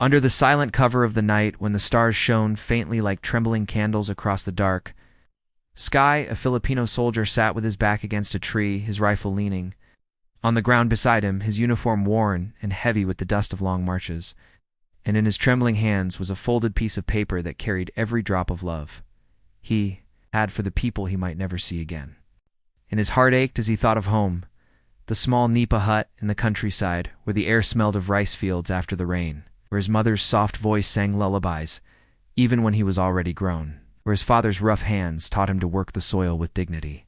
Under the silent cover of the night, when the stars shone faintly like trembling candles across the dark sky, a Filipino soldier sat with his back against a tree, his rifle leaning. On the ground beside him, his uniform worn and heavy with the dust of long marches, and in his trembling hands was a folded piece of paper that carried every drop of love he had for the people he might never see again. And his heart ached as he thought of home, the small nipa hut in the countryside, where the air smelled of rice fields after the rain, where his mother's soft voice sang lullabies, even when he was already grown, where his father's rough hands taught him to work the soil with dignity,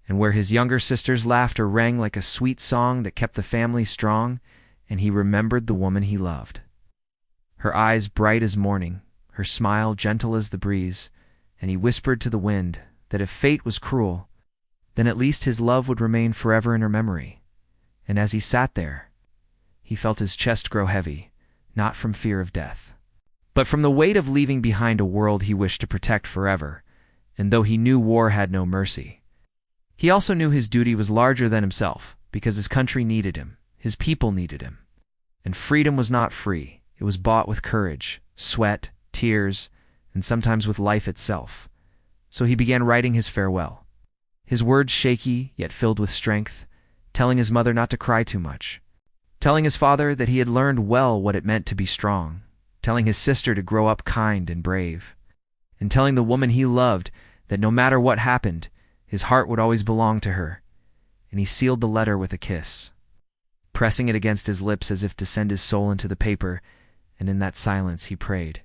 and where his younger sister's laughter rang like a sweet song that kept the family strong, and he remembered the woman he loved. Her eyes bright as morning, her smile gentle as the breeze, and he whispered to the wind that if fate was cruel, then at least his love would remain forever in her memory. And as he sat there, he felt his chest grow heavy, not from fear of death, but from the weight of leaving behind a world he wished to protect forever. And though he knew war had no mercy, he also knew his duty was larger than himself, because his country needed him, his people needed him. And freedom was not free. It was bought with courage, sweat, tears, and sometimes with life itself. So he began writing his farewell, his words shaky yet filled with strength, telling his mother not to cry too much, telling his father that he had learned well what it meant to be strong, telling his sister to grow up kind and brave, and telling the woman he loved that no matter what happened, his heart would always belong to her. And he sealed the letter with a kiss, pressing it against his lips as if to send his soul into the paper, and in that silence he prayed,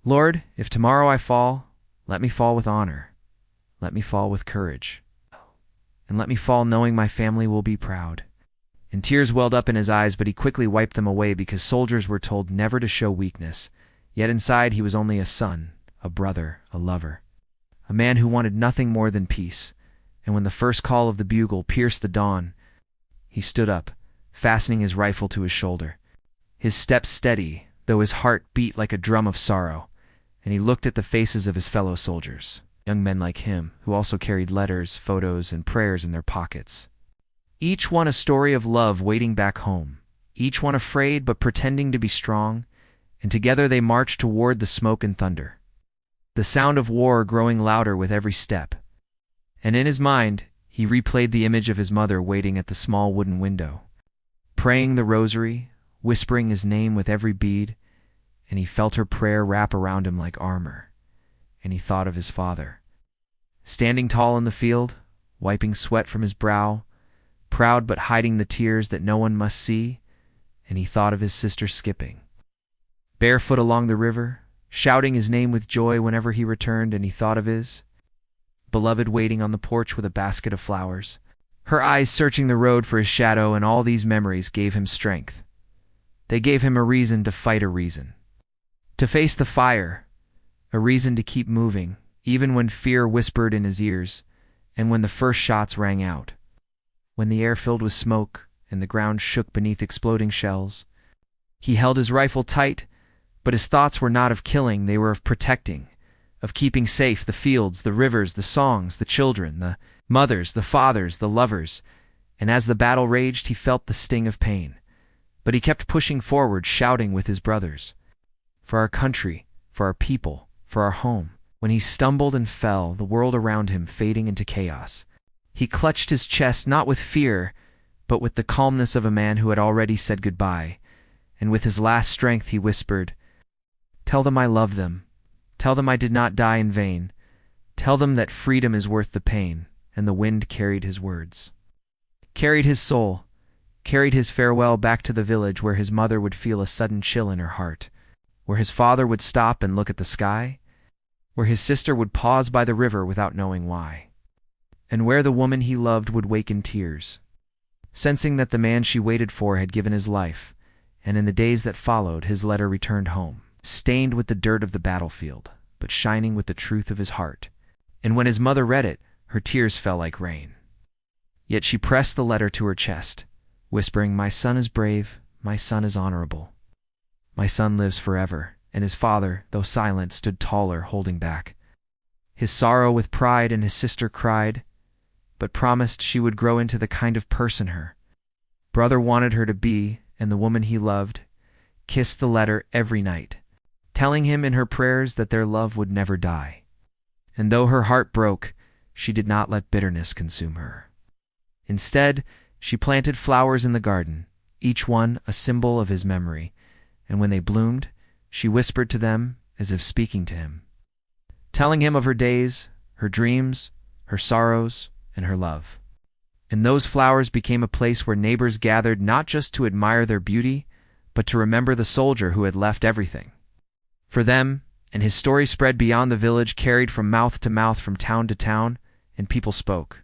"Lord, if tomorrow I fall, let me fall with honor. Let me fall with courage. And let me fall knowing my family will be proud." And tears welled up in his eyes, but he quickly wiped them away because soldiers were told never to show weakness. Yet inside he was only a son, a brother, a lover, a man who wanted nothing more than peace. And when the first call of the bugle pierced the dawn, he stood up, fastening his rifle to his shoulder, his steps steady, though his heart beat like a drum of sorrow. And he looked at the faces of his fellow soldiers, young men like him, who also carried letters, photos, and prayers in their pockets. Each one a story of love waiting back home, each one afraid but pretending to be strong, and together they marched toward the smoke and thunder, the sound of war growing louder with every step. And in his mind, he replayed the image of his mother waiting at the small wooden window, praying the rosary, whispering his name with every bead, and he felt her prayer wrap around him like armor. And he thought of his father, standing tall in the field, wiping sweat from his brow, proud but hiding the tears that no one must see. And he thought of his sister skipping, barefoot along the river, shouting his name with joy whenever he returned. And he thought of his beloved waiting on the porch with a basket of flowers, her eyes searching the road for his shadow. And all these memories gave him strength. They gave him a reason to fight, a reason to face the fire, a reason to keep moving, even when fear whispered in his ears, and when the first shots rang out, when the air filled with smoke and the ground shook beneath exploding shells. He held his rifle tight, but his thoughts were not of killing, they were of protecting, of keeping safe the fields, the rivers, the songs, the children, the mothers, the fathers, the lovers. And as the battle raged, he felt the sting of pain, but he kept pushing forward, shouting with his brothers, for our country, for our people, for our home. When he stumbled and fell, the world around him fading into chaos, he clutched his chest not with fear, but with the calmness of a man who had already said goodbye. And with his last strength he whispered, "Tell them I loved them. Tell them I did not die in vain. Tell them that freedom is worth the pain." And the wind carried his words, carried his soul, carried his farewell back to the village, where his mother would feel a sudden chill in her heart, where his father would stop and look at the sky, where his sister would pause by the river without knowing why, and where the woman he loved would wake in tears, sensing that the man she waited for had given his life. And in the days that followed, his letter returned home, stained with the dirt of the battlefield, but shining with the truth of his heart. And when his mother read it, her tears fell like rain. Yet she pressed the letter to her chest, whispering, "My son is brave, my son is honorable. My son lives forever." And his father, though silent, stood taller, holding back his sorrow with pride. And his sister cried, but promised she would grow into the kind of person her brother wanted her to be. And the woman he loved kissed the letter every night, telling him in her prayers that their love would never die. And though her heart broke, she did not let bitterness consume her. Instead, she planted flowers in the garden, each one a symbol of his memory, and when they bloomed, she whispered to them as if speaking to him, telling him of her days, her dreams, her sorrows, and her love. And those flowers became a place where neighbors gathered not just to admire their beauty, but to remember the soldier who had left everything for them, and his story spread beyond the village, carried from mouth to mouth, from town to town, and people spoke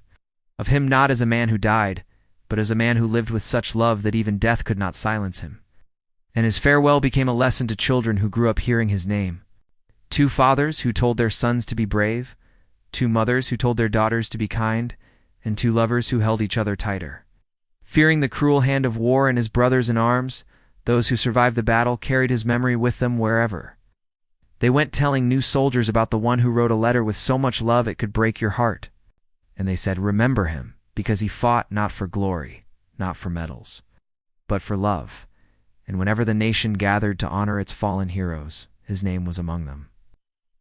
of him not as a man who died, but as a man who lived with such love that even death could not silence him. And his farewell became a lesson to children who grew up hearing his name. Two fathers who told their sons to be brave, two mothers who told their daughters to be kind, and two lovers who held each other tighter. Fearing the cruel hand of war and his brothers in arms, those who survived the battle carried his memory with them wherever. They went telling new soldiers about the one who wrote a letter with so much love it could break your heart. And they said, "Remember him, because he fought not for glory, not for medals, but for love." And whenever the nation gathered to honor its fallen heroes, his name was among them.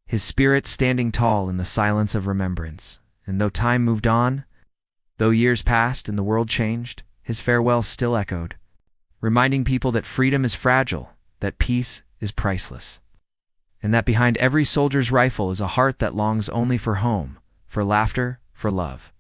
His spirit standing tall in the silence of remembrance. And though time moved on, though years passed and the world changed, his farewell still echoed, reminding people that freedom is fragile, that peace is priceless, and that behind every soldier's rifle is a heart that longs only for home, for laughter, for love.